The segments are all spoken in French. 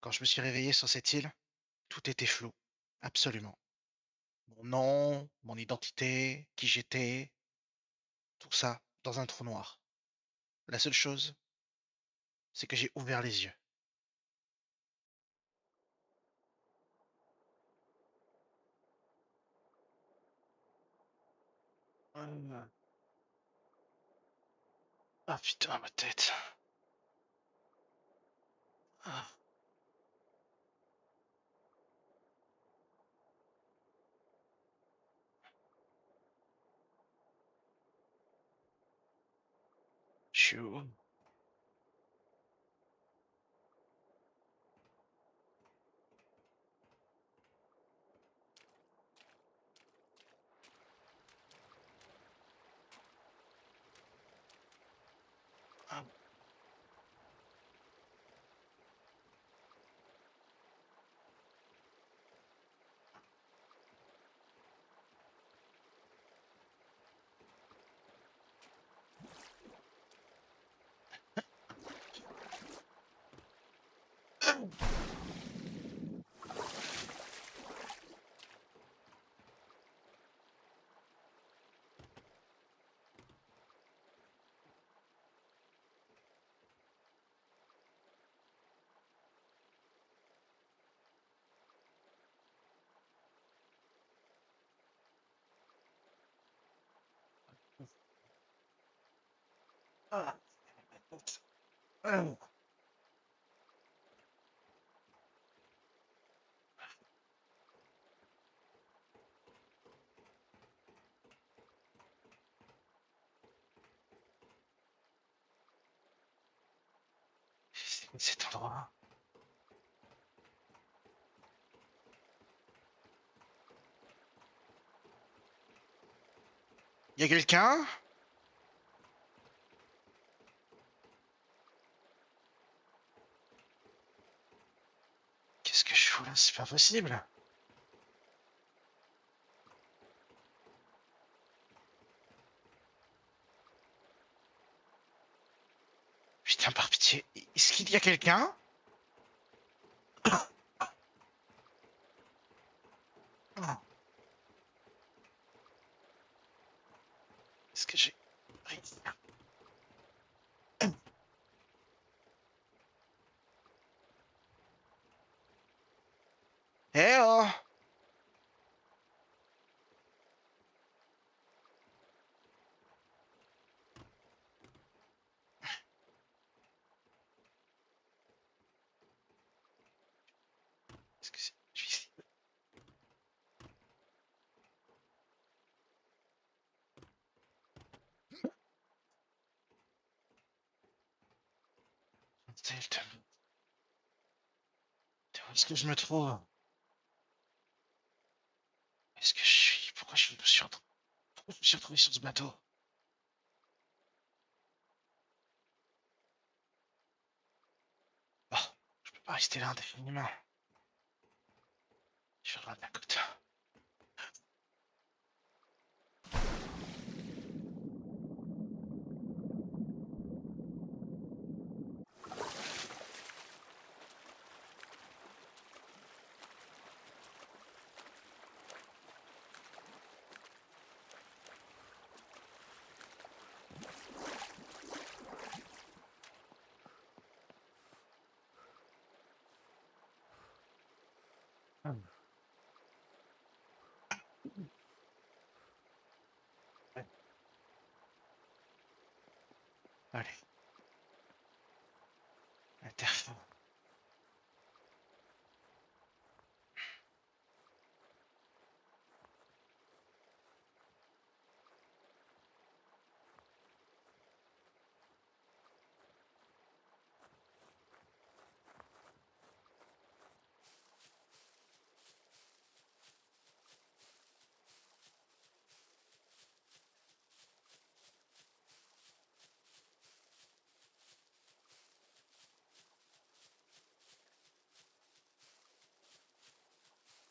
Quand je me suis réveillé sur cette île, tout était flou. Absolument. Mon nom, mon identité, qui j'étais, tout ça dans un trou noir. La seule chose, c'est que j'ai ouvert les yeux. Ah ah, putain, ma tête. Ah, je suis où? Ah, ah, ma tête. Ah. C'est quoi cet endroit? Y a quelqu'un? Qu'est-ce que je fous là? C'est pas possible. Putain, par pitié. Est-ce qu'il y a quelqu'un? Ah, est-ce que j'ai... Eh oh! Est-ce que c'est... je suis ici. Où est-ce que je me trouve? Est-ce que je suis... Pourquoi pourquoi je me suis retrouvé sur ce bateau? Bon, je peux pas rester là indéfiniment. Je vais regarder la côte. Hum, ouais, allez, la terre ferme.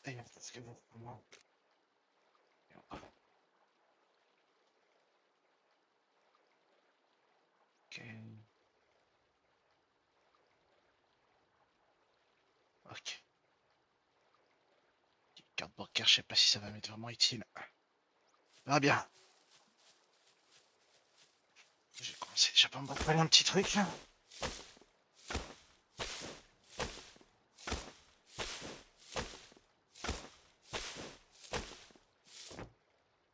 D'ailleurs, qu'est-ce que vous... Comment... Ok. bancaire, je sais pas si ça va m'être vraiment utile. Ah bien. J'ai commencé déjà par me préparer un petit truc là.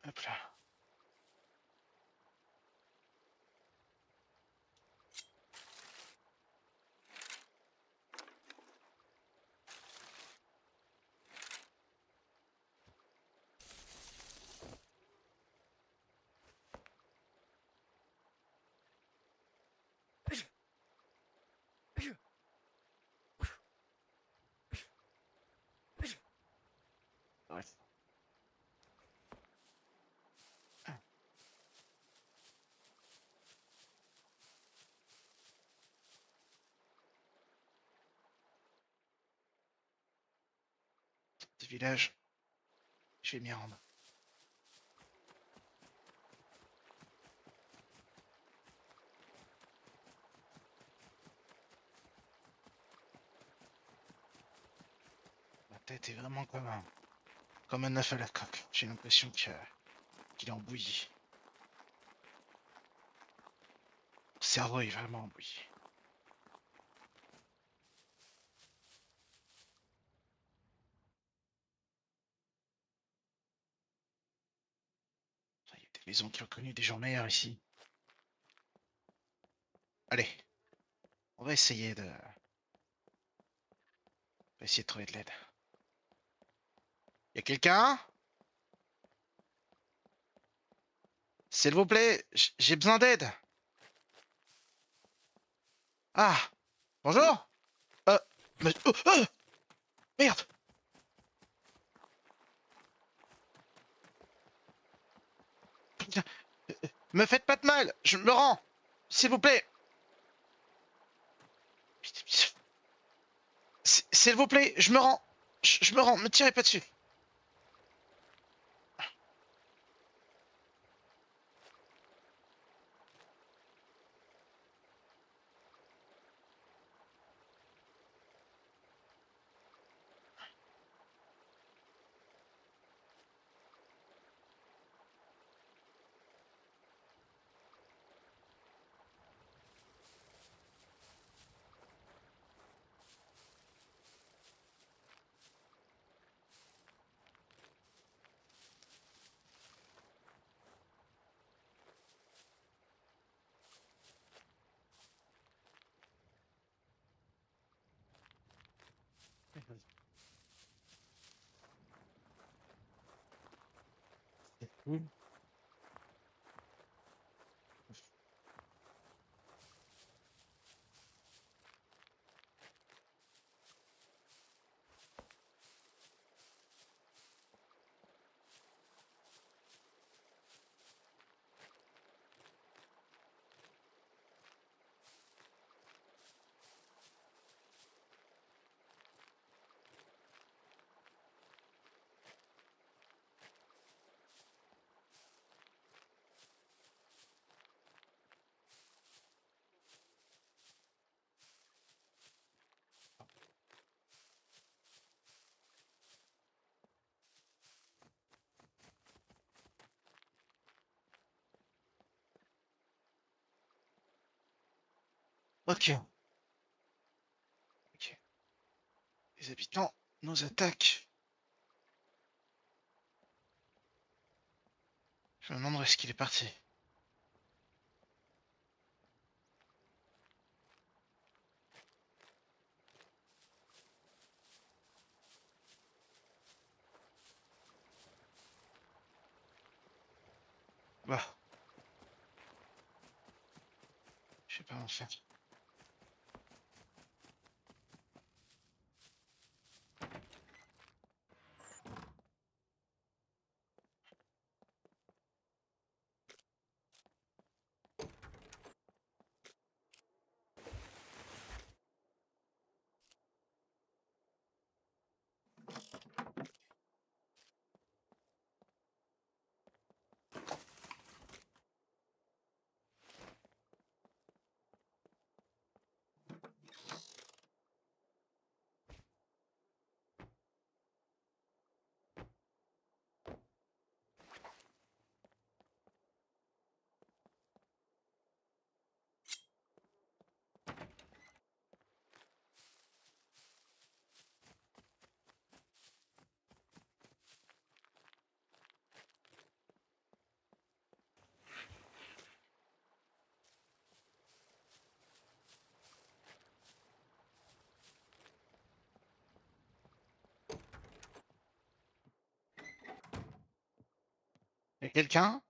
Hop là. Ouais. Petit village. Je vais m'y rendre. Ma tête est vraiment comme un œuf à la coque. J'ai l'impression qu'il est en bouillie. Mon cerveau est vraiment en bouillie. Il y a des maisons qui ont connu des jours meilleurs ici. Allez, on va essayer de... On va essayer de trouver de l'aide. Y a quelqu'un? S'il vous plaît, j'ai besoin d'aide. Ah, bonjour. Euh, merde. Putain, me faites pas de mal, je me rends. S'il vous plaît. S'il vous plaît, je me rends. Je me rends, me tirez pas dessus. Ok. Ok. Les habitants nous attaquent. Je me demande où est-ce qu'il est parti. Bah, je sais pas en faire. quelqu'un?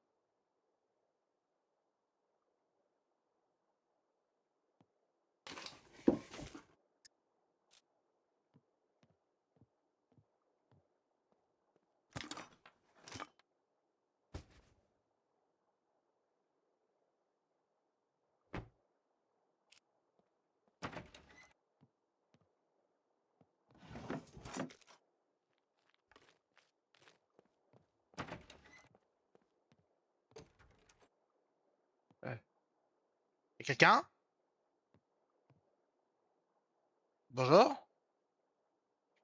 Y a quelqu'un? Bonjour?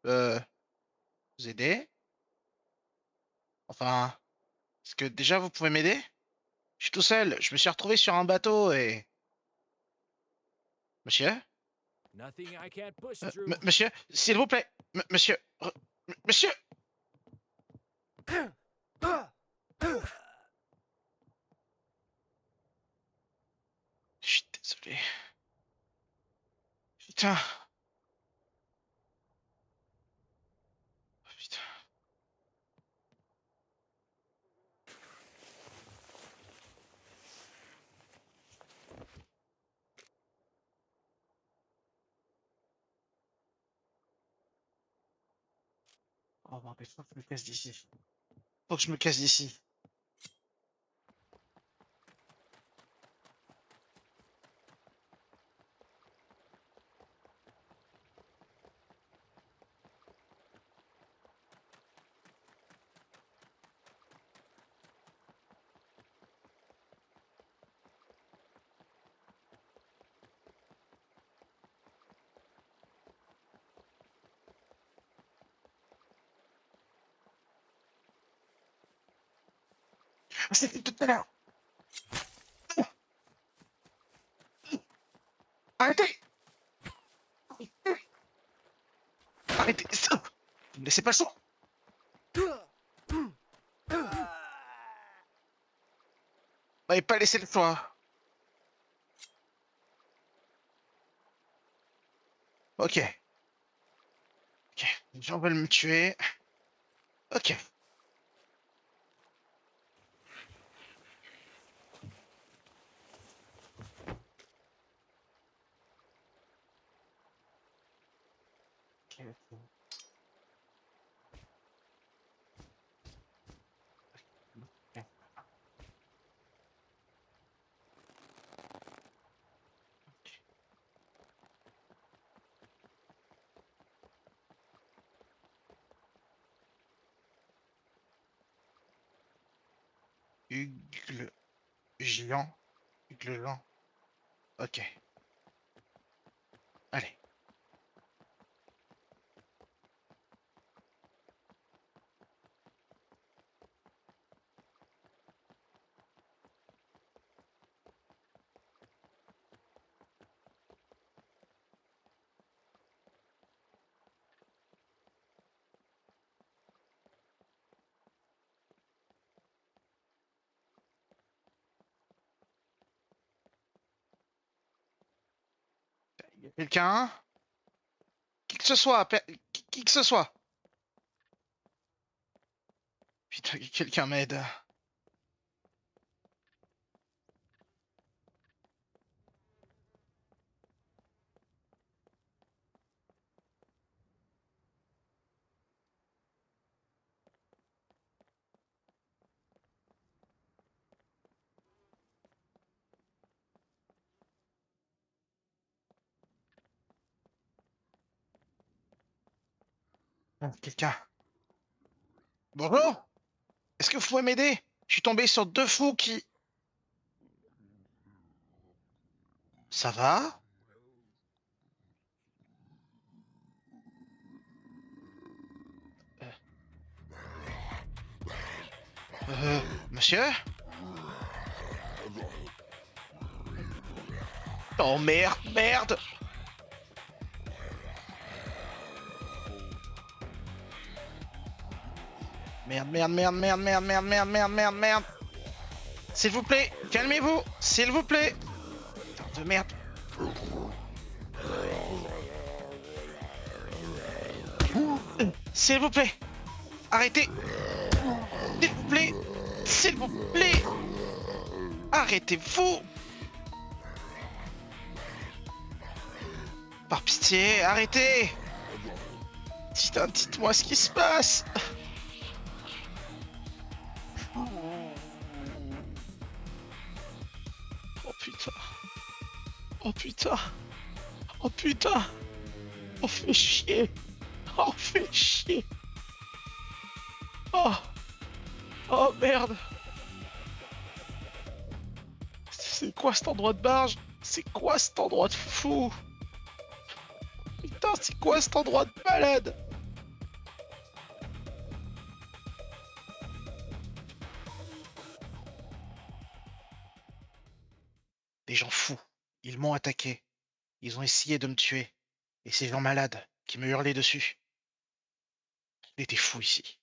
Euh, vous aider? Enfin, est-ce que déjà vous pouvez m'aider? Je suis tout seul, je me suis retrouvé sur un bateau et... Monsieur? Nothing I can't push through. Monsieur, s'il vous plaît, monsieur, monsieur! Je suis désolé. Putain. Putain. Oh bordel, faut que je me casse d'ici. Faut que je me casse d'ici. C'était tout à l'heure. Arrêtez! Arrêtez! Stop! Vous me laissez pas le choix! Vous m'avez pas laissé le choix. Ok. Ok. Les gens veulent me tuer. Ok. Ok. Hugle géant. Hugle géant. Ok. Allez. Y a quelqu'un? Qui que ce soit, qui que ce soit. Putain, que quelqu'un m'aide. Quelqu'un. Bonjour? Est-ce que vous pouvez m'aider? Je suis tombé sur deux fous qui... Ça va? Monsieur? Oh merde, merde! Merde, merde, merde, merde, merde, merde, merde, merde, merde, merde! S'il vous plaît, calmez-vous! S'il vous plaît! Putain de merde! S'il vous plaît! Arrêtez! S'il vous plaît! S'il vous plaît, arrêtez-vous. Par pitié, arrêtez. Dites-moi ce qui se passe. Oh putain. Oh putain. Oh putain. Oh fait chier. Oh fait chier. Oh. Oh merde. C'est quoi cet endroit de barge? C'est quoi cet endroit de fou? Putain, c'est quoi cet endroit de malade? Des gens fous. Ils m'ont attaqué. Ils ont essayé de me tuer. Et ces gens malades qui me hurlaient dessus. Il était fou ici.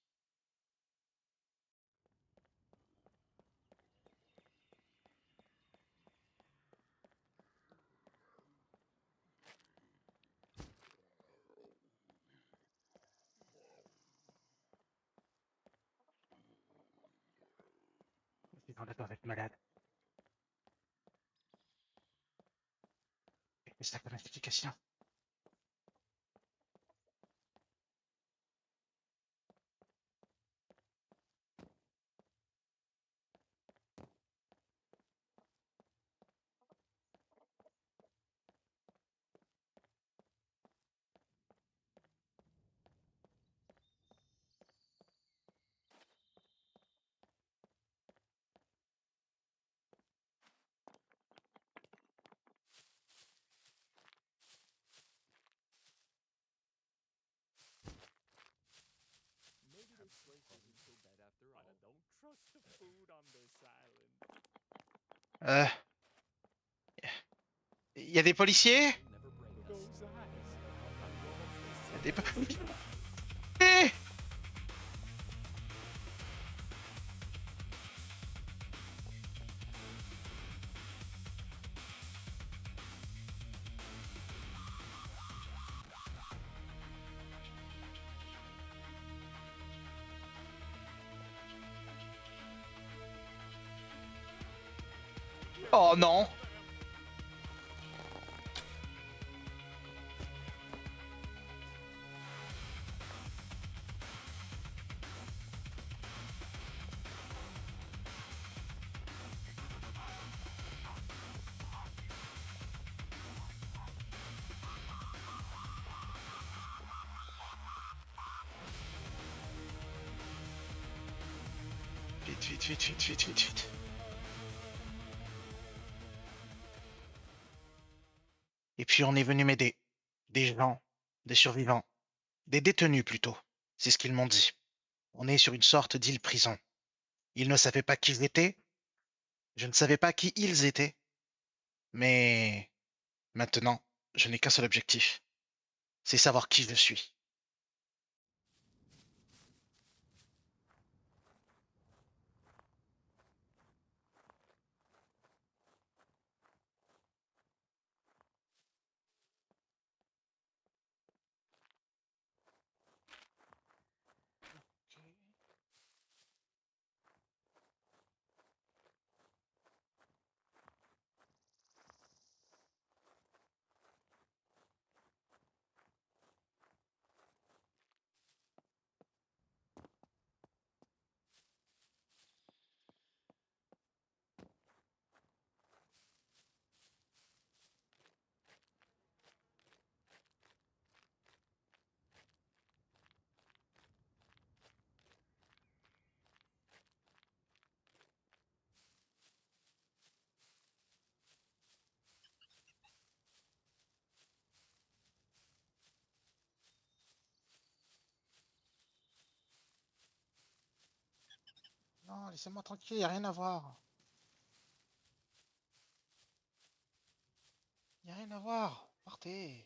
Ces gens-là doivent être malades. Et ça comme explication. Maybe this place isn't so bad after all. I don't trust the food on this island. Euh. Y a des policiers? Never break us. Those eyes. Y a des policiers? Oh non! Vite, vite, vite, vite, vite, vite, vite. Et puis on est venu m'aider. Des gens, des survivants, des détenus plutôt. C'est ce qu'ils m'ont dit. On est sur une sorte d'île-prison. Ils ne savaient pas qui j'étais, je ne savais pas qui ils étaient. Mais maintenant, je n'ai qu'un seul objectif. C'est savoir qui je suis. Non, laissez-moi tranquille, y a rien à voir. Y a rien à voir. Partez.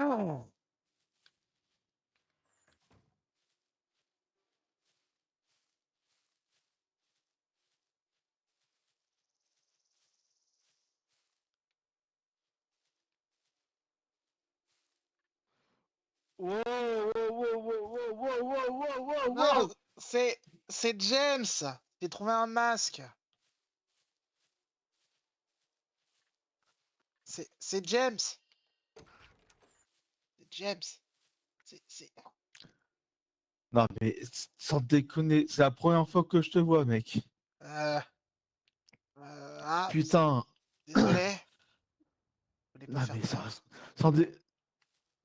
Oh. Wow, wow, wow, wow, wow, wow, wow, wow, Non, wow. c'est James. J'ai trouvé un masque. C'est James. C'est James. C'est. Non mais sans déconner, c'est la première fois que je te vois, mec. Euh, ah, Putain. désolé. Fallait pas Non faire mais plus. sans,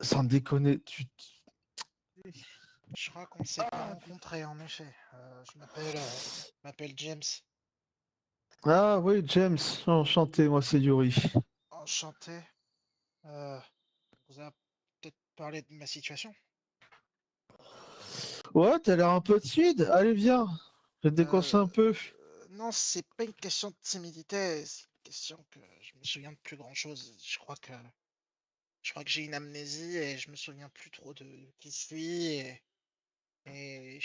sans déconner, Je crois qu'on ne s'est pas rencontrés, en effet. Je m'appelle James. Ah oui, James, enchanté, moi c'est Yuri. Enchanté. On vous a peut-être parlé de ma situation. Ouais, t'as l'air un peu timide. Allez, viens, je vais te décoincer un peu. Non, c'est pas une question de timidité, c'est une question que je me souviens de plus grand-chose. Je crois que j'ai une amnésie et je me souviens plus trop de qui je suis et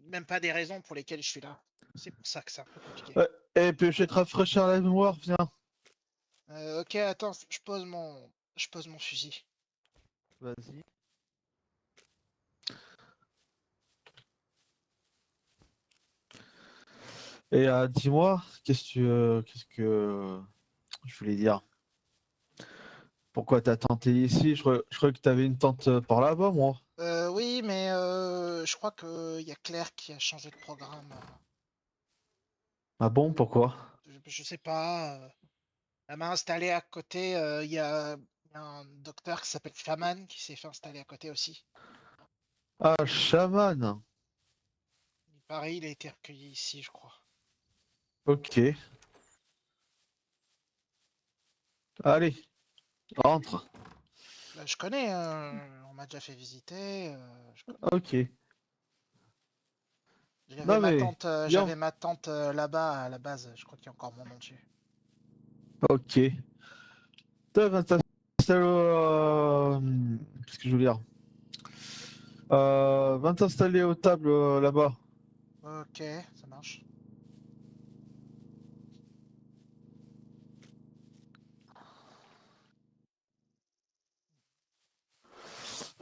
même pas des raisons pour lesquelles je suis là. C'est pour ça que c'est un peu compliqué. Ouais, et puis je vais te rafraîchir la mémoire, viens. Ok, attends, je pose mon fusil. Vas-y. Et dis-moi, qu'est-ce que je voulais dire? Pourquoi t'as tenté ici? Je croyais que t'avais une tente par là-bas, moi. Oui, mais je crois que y a Claire qui a changé de programme. Ah bon, pourquoi? Je sais pas. Elle m'a installé à côté. Il y a un docteur qui s'appelle Shaman qui s'est fait installer à côté aussi. Ah, chaman. Il paraît, il a été recueilli ici, je crois. Ok. Allez, rentre. Bah, je connais, on m'a déjà fait visiter. Je connais. Ok. J'avais Non ma mais, tante, viens. là-bas à la base. Je crois qu'il y a encore mon nom dessus. Ok. Toi, va t'installer qu'est-ce que je veux dire? Va t'installer aux tables là-bas. Ok, ça marche.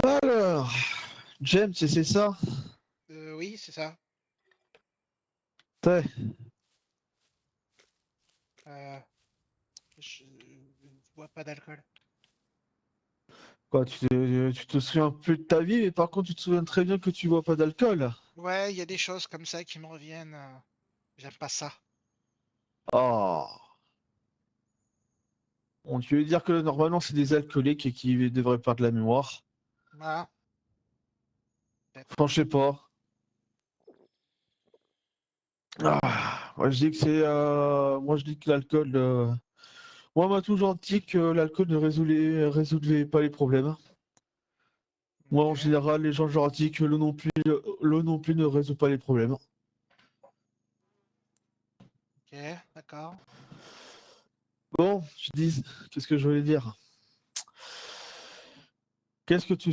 Alors, James, c'est ça? Oui, c'est ça. Ouais. Euh, je bois pas d'alcool. Quoi, tu te souviens plus de ta vie, mais par contre, tu te souviens très bien que tu bois pas d'alcool. Ouais, il y a des choses comme ça qui me reviennent. J'aime pas ça. Oh. On tu veux dire que normalement, c'est des alcooliques et qui devraient perdre la mémoire. Voilà, peut-être. Franchement, je sais pas. Ah, moi, je dis que moi, je dis que l'alcool. Moi, on m'a toujours dit que l'alcool ne résoudait pas les problèmes. Moi, en Ok, général, les gens, je leur dis que l'eau non plus ne résout pas les problèmes. ok, d'accord. Bon, je dis, qu'est-ce que je voulais dire? Qu'est-ce que tu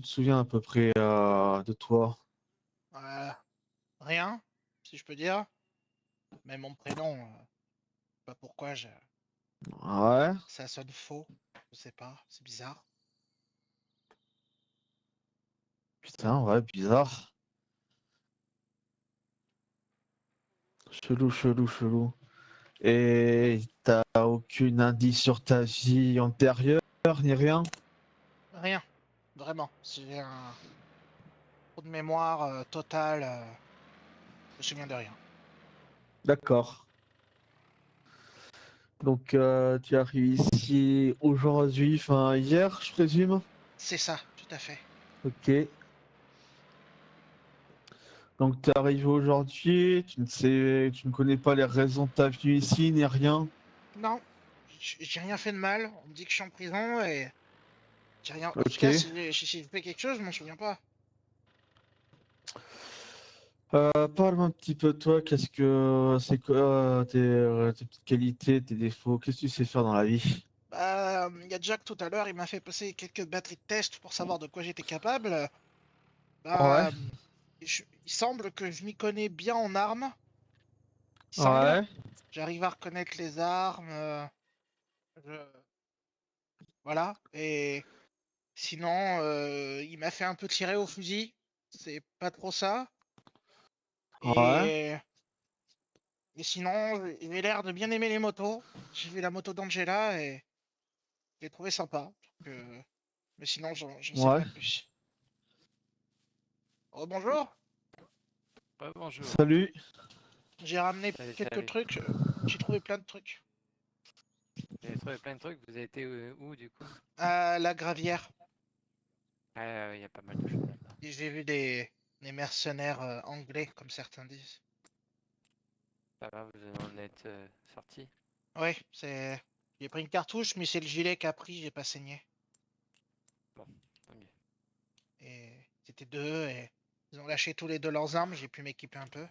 te souviens à peu près de toi? Euh, Rien, si je peux dire. Mais mon prénom, pas pourquoi Ouais, ça sonne faux. Je sais pas, c'est bizarre. putain, ouais, bizarre. Chelou, chelou, chelou. Et t'as aucun indice sur ta vie antérieure, ni rien? Rien, vraiment. J'ai un trou de mémoire total. Je me souviens de rien. D'accord. Donc, tu arrives ici aujourd'hui, enfin hier, je présume? C'est ça, tout à fait. Ok. Donc, tu es arrivé aujourd'hui, tu ne connais pas les raisons de ta venue ici, ni rien. Non, j'ai rien fait de mal. On me dit que je suis en prison et j'ai rien. En tout Ok. cas, si j'ai fait quelque chose, je m'en souviens pas. Parle-moi un petit peu de toi, c'est quoi tes petites qualités, tes défauts, qu'est-ce que tu sais faire dans la vie? Bah, il y a Jack tout à l'heure, il m'a fait passer quelques batteries de test pour savoir de quoi j'étais capable. Ouais, Bah, il semble que je m'y connais bien en armes. Il semble. ouais, J'arrive à reconnaître les armes. Je- Voilà. Et sinon, il m'a fait un peu tirer au fusil. C'est pas trop ça. ouais. Et, et sinon, j'ai l'air de bien aimer les motos. J'ai vu la moto d'Angela et je l'ai trouvé sympa. Mais sinon, j'en sais Ouais. pas plus. Oh, bonjour. Ouais, bonjour. Salut. J'ai ramené Salut, quelques salut. trucs. J'ai trouvé plein de trucs. Vous avez trouvé plein de trucs. Vous avez été où du coup? À la gravière. Il y a pas mal de choses là-bas. Et j'ai vu des mercenaires anglais, comme certains disent. Ça va, vous en êtes sorti? Ouais, c'est. J'ai pris une cartouche, mais c'est le gilet qui a pris, j'ai pas saigné. Bon, tant mieux. Et c'était deux, et ils ont lâché tous les deux leurs armes, j'ai pu m'équiper un peu.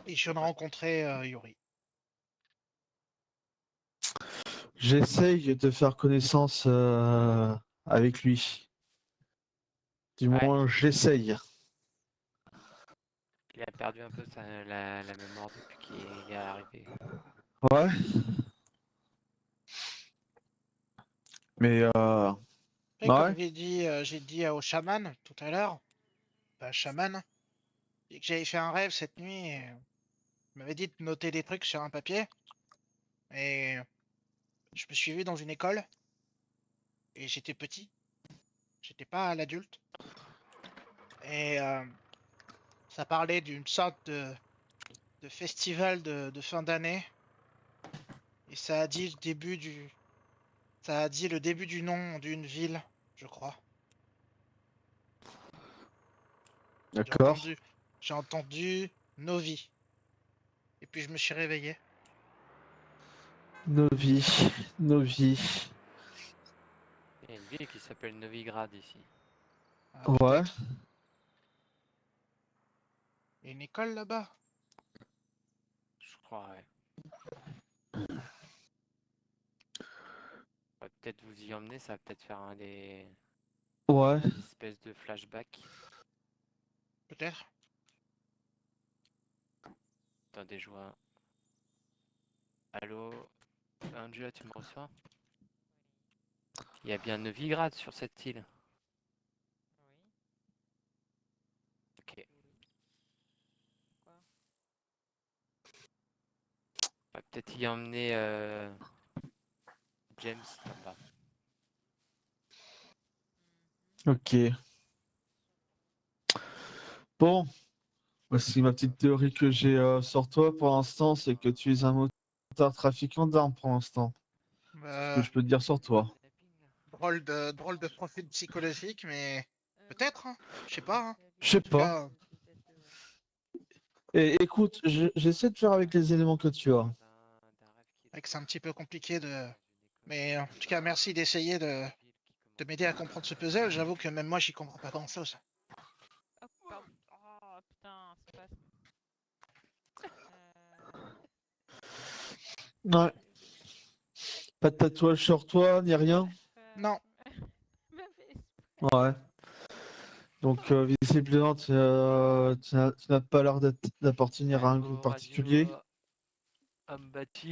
Et je viens de Ouais. rencontrer Yuri. J'essaye de faire connaissance avec lui. Du Ouais, moins, j'essaye. il a perdu un peu la mémoire depuis qu'il est arrivé. Ouais. Mais Après, ouais. comme j'ai dit au chaman tout à l'heure, bah, chaman, et que j'avais fait un rêve cette nuit, et il m'avait dit de noter des trucs sur un papier. Et je me suis vu dans une école, et j'étais petit, j'étais pas à l'adulte. Et ça parlait d'une sorte de festival de fin d'année. Et ça a dit ça a dit le début du nom d'une ville, je crois. J'ai D'accord. entendu, j'ai entendu Novi. Et puis je me suis réveillé. Novi. Novi. Il y a une ville qui s'appelle Novigrad ici. Ah, Ouais. peut-être. Il y a une école là-bas. Je crois, ouais. On va peut-être vous y emmener, ça va peut-être faire Ouais. des espèces de flashbacks. Peut-être. Attendez, je vois. Allô, Angela, tu me reçois? Il y a bien Novigrad sur cette île. Ok. On va peut-être y emmener James là-bas. Ok. Bon. Voici ma petite théorie que j'ai sur toi pour l'instant, c'est que tu es un motard trafiquant d'armes pour l'instant. C'est ce que Bah, je peux te dire sur toi. drôle de profil psychologique, mais peut-être, hein. Je sais pas, hein. Je sais En tout pas. cas, Et écoute, j'essaie de faire avec les éléments que tu as. c'est vrai que c'est un petit peu compliqué de. Mais en tout cas, merci d'essayer de m'aider à comprendre ce puzzle. J'avoue que même moi, j'y comprends pas grand-chose. Oh, pardon. Oh, putain, c'est pas. Ouais. Pas de tatouage sur toi, ni rien. Non, Ouais. Donc visiblement, tu n'as pas l'air d'appartenir à un groupe Allô, particulier. radio, homme battu.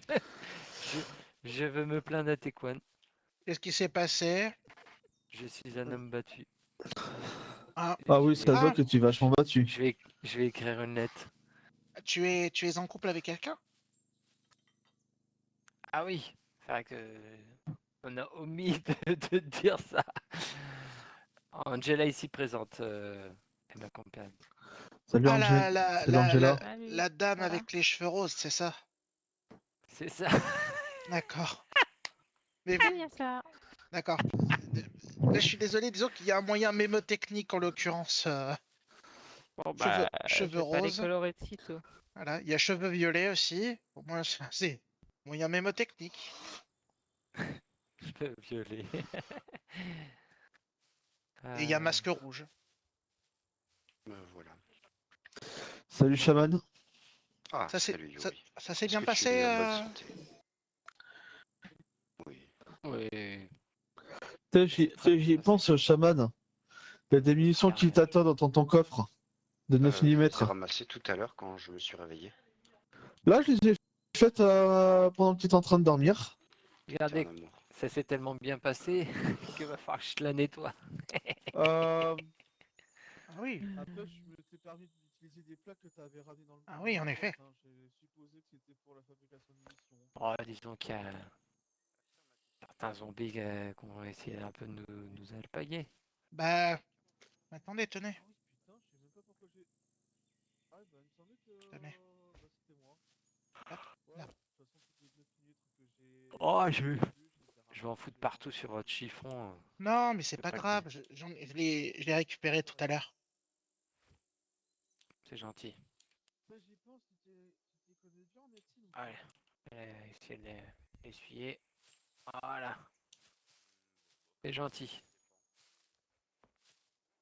je, je veux me plaindre à Tequan. qu'est-ce qui s'est passé? Je suis un homme battu. Ah, Ah Je oui, ça se voit ah, que tu es vachement battu. je vais écrire une lettre. tu es en couple avec quelqu'un? Ah oui, c'est vrai que on a omis de dire ça. Angela ici présente est ma compagne. Salut Ah, Angel. Salut Angela. Salut, la dame ça va? avec les cheveux roses, c'est ça? C'est ça. D'accord. Mais C'est bien ça. d'accord. Là, je suis désolé, disons qu'il y a un moyen mémotechnique en l'occurrence. Bon, bah, je Cheveux vais pas les roses. colorer de sitôt. Voilà. Il y a cheveux violets aussi. Au moins, c'est moyen mémotechnique. Je peux violer. Et il y a Euh, masque rouge. voilà. Salut chaman. Ah, Ça s'est salut, ça, Yuri. ça s'est Est-ce bien que tu passé es en bonne santé? Oui. Oui. Tu sais, C'est très j'y bien pense, chaman. Il y a des munitions qui Carrément. t'attendent dans ton coffre de 9 Je les ai mm. ramassés tout à l'heure quand je me suis réveillé. Là, je les ai faites pendant que tu étais en train de dormir. T'es un Regardez, amour. ça s'est tellement bien passé que va falloir que je la nettoie. Euh, Ah oui, Après, je me t'ai permis d'utiliser des plaques que tu avais ramenées dans le ah oui, en effet. hein. J'ai supposé que c'était pour la fabrication de munitions. Oh, disons qu'il y a certains zombies qui ont essayé un peu de nous alpaguer. Bah, attendez, tenez, Ah oui, putain, je sais même pas pourquoi j'ai. Ah, bah, il me semblait que. tenez. Bah, c'était moi. Hop, Ouais, là. de toute façon, toutes les 9 minutes que j'ai. Oh, que je j'ai vais, vues, je les ai je vais en ramassées. foutre partout sur votre chiffon. Non, mais c'est C'est pas pas le but. grave. Je l'ai récupéré tout à l'heure. C'est gentil. Bah, j'y pense, tu t'y connais bien en médecine ou pas? Allez, essayer de l'essuyer. Voilà, c'est gentil.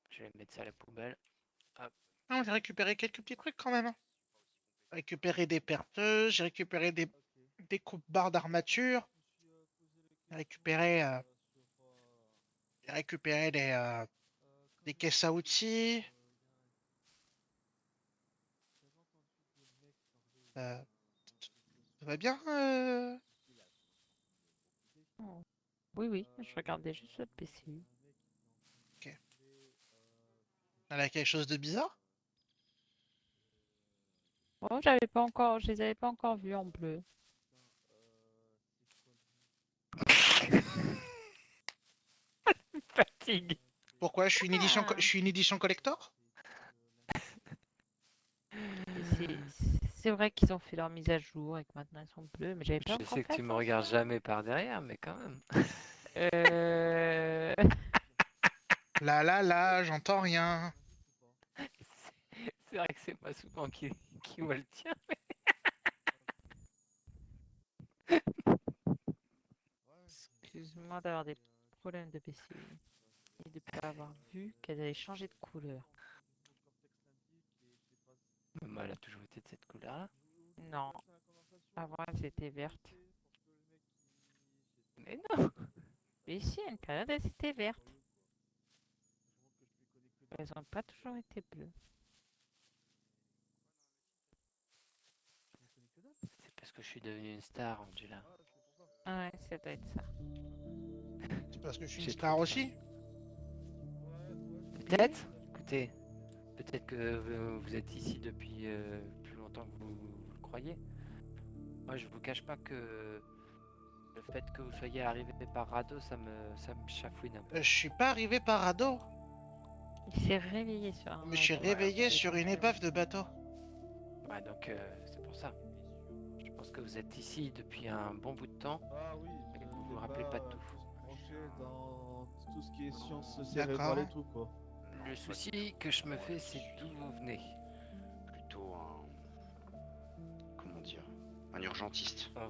Je vais mettre ça à la poubelle. Non, j'ai récupéré quelques petits trucs quand même, hein. J'ai récupéré des perceuses, j'ai récupéré Ok. des coupes-barres d'armature, Je me suis posé la j'ai question récupéré, sur. j'ai récupéré Quand des j'ai vu caisses à que, outils. j'avais entendu des mecs parler Euh, d'explosion ça va bien, Oh. Oui, oui, je regardais juste votre PC. Ok. Elle a quelque chose de bizarre? Oh, j'avais pas encore, je les avais pas encore vus en bleu. Fatigue. Pourquoi? Je Ah. suis une édition collector? Et c'est vrai qu'ils ont fait leur mise à jour et que maintenant ils sont bleus, mais j'avais pas Je encore sais que fait tu me regardes attention. jamais par derrière, mais quand même. Euh... Là, là, là, j'entends rien. C'est vrai que c'est pas souvent qui voit le tien. Excuse-moi d'avoir des problèmes de PC et de pas avoir vu qu'elles avaient changé de couleur. Maman, elle a toujours été de cette couleur-là. Non, avant elles étaient vertes. Mais non. Mais si, à une période elles étaient vertes. Elles ont pas toujours été bleues. C'est parce que je suis devenu une star, Angela. Ah ouais, ça doit être ça. C'est parce que je suis une J'ai trop star de aussi? Peut-être. Écoutez, peut-être que vous êtes ici depuis plus longtemps que vous le croyez. Moi, je vous cache pas que le fait que vous soyez arrivé par radeau, ça me chafouine un peu. Je suis pas arrivé par radeau, Il s'est réveillé sur un mais je suis radeau. Ouais, réveillé vous êtes... sur une épave de bateau. Ouais, donc c'est pour ça. Je pense que vous êtes ici depuis un bon bout de temps Ah oui, et que vous je vous vais rappelez pas de pas tout. se brancher dans tout ce qui est sciences cérébrales D'accord. et tout, quoi. Le souci que je me fais, c'est d'où vous venez. Plutôt un. Comment dire? Un urgentiste. Ouais,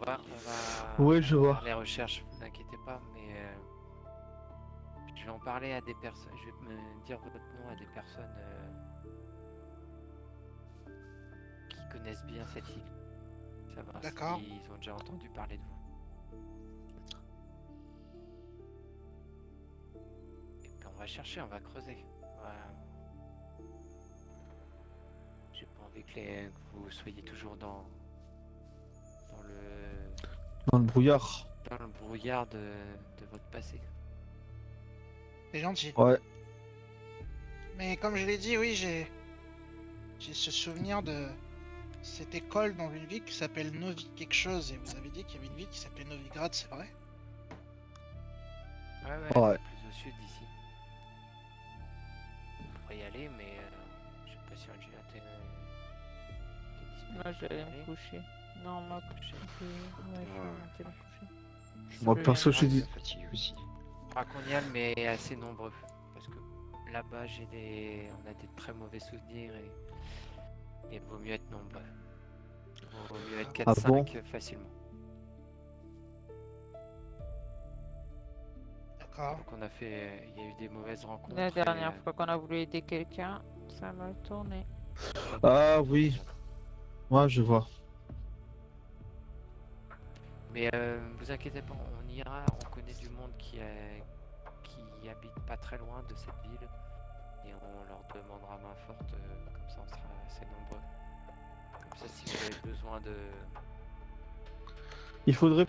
On je va vois. faire les recherches, vous inquiétez pas, mais je vais en parler à des personnes, je vais me dire votre nom à des personnes qui connaissent bien cette île. Savoir D'accord. s'ils ont déjà entendu parler de vous. Et puis on va chercher, on va creuser. J'ai pas envie que vous soyez toujours dans le, Dans le brouillard. dans le brouillard de votre passé. C'est gentil. Ouais. Mais comme je l'ai dit, oui, j'ai ce souvenir de cette école dans une ville qui s'appelle Novi quelque chose. Et vous avez dit qu'il y avait une ville qui s'appelait Novigrad, c'est vrai? Ouais, Ouais. plus au sud d'ici. On pourrait y aller, mais je sais pas si Angela t'es Moi, disponible je pour y vais me aller. coucher. Non, moi, Coucher. ouais, je vais Ouais. monter me coucher. Moi, Je perso, je viendrai. suis Ça fatigue aussi. Faudra qu'on y aille, mais assez nombreux. Parce que là-bas, on a des très mauvais souvenirs et vaut mieux être nombreux. Vaut mieux être Ah bon? 4-5 facilement. D'accord. Donc il y a eu des mauvaises rencontres. La dernière fois qu'on a voulu aider quelqu'un, ça a mal tourné. Ah oui. Ouais, je vois. Mais vous inquiétez pas, on ira, on connaît du monde qui habite pas très loin de cette ville et on leur demandera main forte, comme ça on sera assez nombreux. Comme ça, si vous avez besoin de... Il faudrait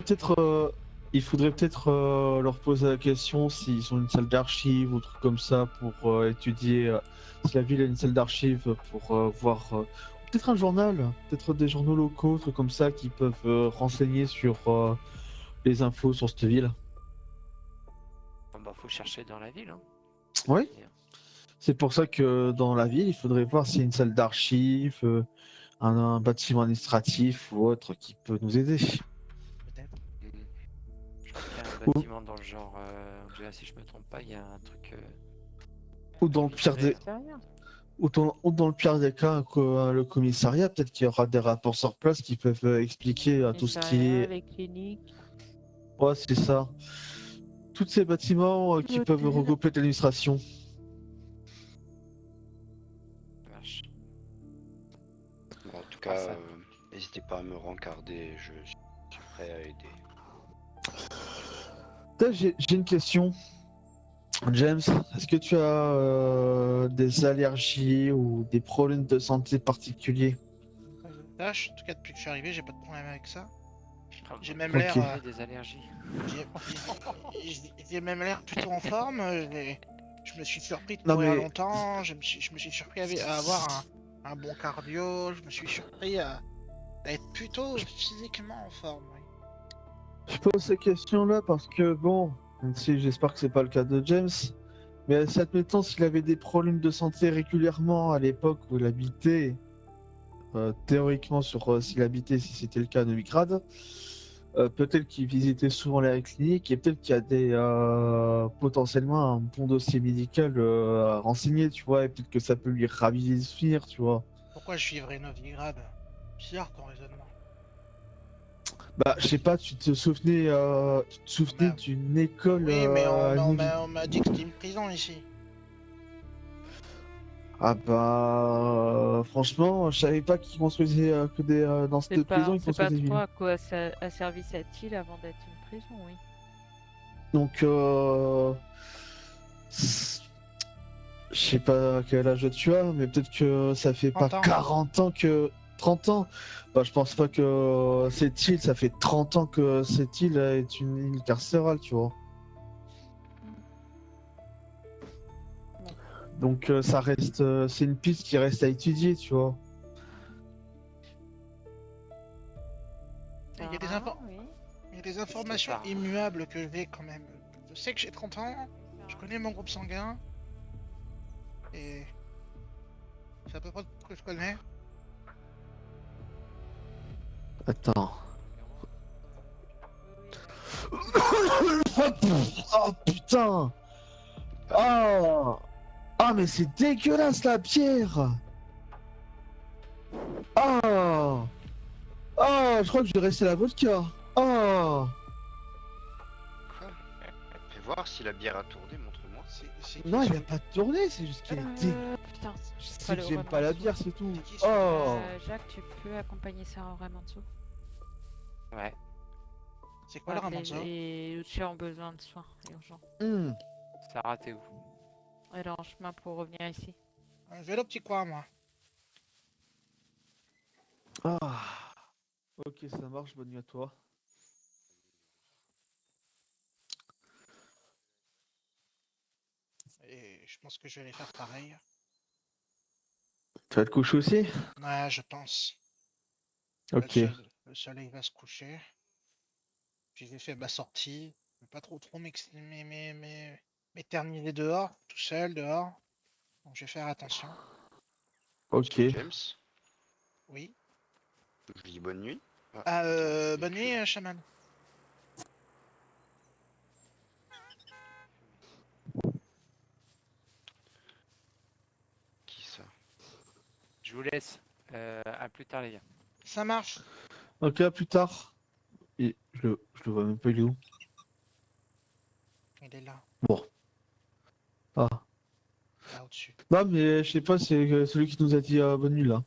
peut-être leur poser la question s'ils ont une salle d'archives ou truc comme ça pour étudier si la ville a une salle d'archives pour voir peut-être un journal, peut-être des journaux locaux, trucs comme ça qui peuvent renseigner sur les infos sur cette ville. Ah bah, faut chercher dans la ville, hein. Oui, Et, c'est pour ça que dans la ville, il faudrait voir s'il y a une salle d'archives, un bâtiment administratif ou autre qui peut nous aider. Peut-être. je crois qu'il y a un Ou, bâtiment dans le genre, si je me trompe pas, il y a un truc... ou dans le pire des, Commissariat. ou dans le pire des cas, le commissariat, peut-être qu'il y aura des rapports sur place qui peuvent expliquer tout ce qui Commissariat, est. les cliniques, Ouais, c'est ça. Tous ces bâtiments qui peuvent l'hôtel. regrouper l'administration. Ça marche. Bon, en tout Ah, cas, ça. n'hésitez pas à me rencarder, je suis prêt à aider. Putain, j'ai une question. James, est-ce que tu as des allergies ou des problèmes de santé particuliers? Pas que je sache. En tout cas, depuis que je suis arrivé, j'ai pas de problème avec ça. Ah, J'ai bah, même Ok. l'air, vous avez des allergies. j'ai même l'air plutôt en forme. Je me suis surpris de Non courir mais longtemps. Je me suis surpris à avoir un bon cardio. Je me suis surpris à être plutôt physiquement en forme. Oui. je pose ces questions-là parce que bon, même si j'espère que c'est pas le cas de James, mais si admettons s'il avait des problèmes de santé régulièrement à l'époque où il habitait, théoriquement sur s'il habitait, si c'était le cas à Novigrad, peut-être qu'il visitait souvent les cliniques et peut-être qu'il y a potentiellement un bon dossier médical à renseigner, tu vois, et peut-être que ça peut lui raviver le souvenir, tu vois. Pourquoi je vivrais Novigrad? Bizarre ton raisonnement. Bah, je sais pas, tu te Ah souvenais bah, d'une école oui, mais on, à mais on Novi. m'a on m'a dit que c'était une prison ici. Ah bah, franchement, je savais pas qu'ils construisaient que dans cette prison, ils C'est pas construisaient des trop villes. à quoi ça a servi cette île avant d'être une prison, oui. Donc, je sais pas quel âge tu as, mais peut-être que ça fait pas 30 ans. 40 ans que 30 ans. Bah, je pense pas que cette île, ça fait 30 ans que cette île est une île carcérale, tu vois. Bon. Donc, ça reste, c'est une piste qui reste à étudier, tu vois. Il y a des, Ça, oui. il y a des N'hésitez informations pas. immuables que j'ai quand même. Je sais que j'ai 30 ans, je connais mon groupe sanguin, et c'est à peu près tout ce que je connais. Attends. Oui, Oh putain! Oh! Ah, mais c'est dégueulasse la pierre! Oh! Oh, je crois que je vais rester à la vodka. Oh! Quoi? Fais voir si la bière a tourné, montre-moi. C'est qui Non, il sur a le... pas tourné, c'est juste qu'elle est dégueulasse. Putain, Je sais fallait que au j'aime pas la Ramanzo. bière, c'est tout. C'est qui sur le- Oh! Jacques, tu peux accompagner Sarah au Ramanzo. Ouais. C'est quoi le ramanzo? Et Lucia ont besoin de soins urgents. Hmm. Sarah, t'es où? Elle est en chemin pour revenir ici. Un vélo petit coin, moi. Ah. Ok, ça marche, bonne nuit à toi. Et je pense que je vais aller faire pareil. Tu vas te coucher aussi? Ouais, je pense. Là, Ok. le soleil va se coucher. Puis j'ai fait ma sortie. Je vais pas trop m'éterniser dehors, tout seul dehors. Donc je vais faire attention. Ok. James, Oui. je dis bonne nuit. Ah, Ah, attends, bonne nuit, véhicule. chaman. Qui ça? Je vous laisse. À plus tard, les gars. Ça marche. Ok, à plus tard. Et je le vois même pas, il est où? Il est là, Bon. Ah. au-dessus. Non, mais je sais pas, c'est celui qui nous a dit bonne nuit là.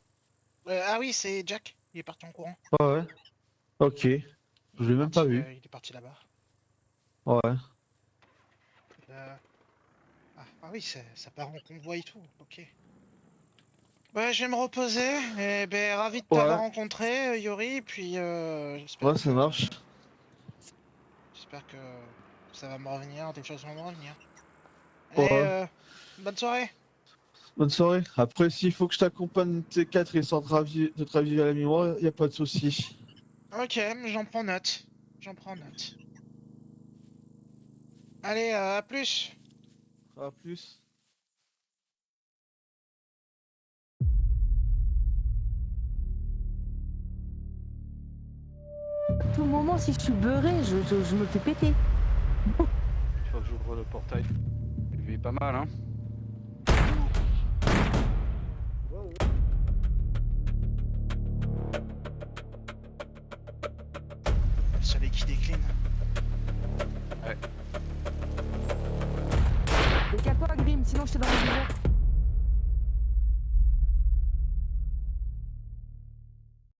Ah oui, c'est Jack. Il est parti en courant. Ouais. Ok. Je l'ai même pas vu. Il est parti là-bas. Ouais. Ah oui, ça part en convoi et tout. Ok. Ouais, je vais me reposer. Et ben, ravi de t'avoir Ouais. rencontré, Yori. Puis Ouais, ça marche. j'espère que ça va me revenir, des choses vont me revenir. Ouais. Allez, bonne soirée. Bonne soirée. Après, s'il faut que je t'accompagne T4 et sans de te raviver à la mémoire, y a pas de souci. Ok, j'en prends note. J'en prends note. Allez, à plus. À plus. À tout moment, si je suis beurré, je me fais péter. Il faut que j'ouvre le portail. Lui est pas mal, hein. Le soleil qui décline. Décale-toi, Grim, sinon je te donne le viseur.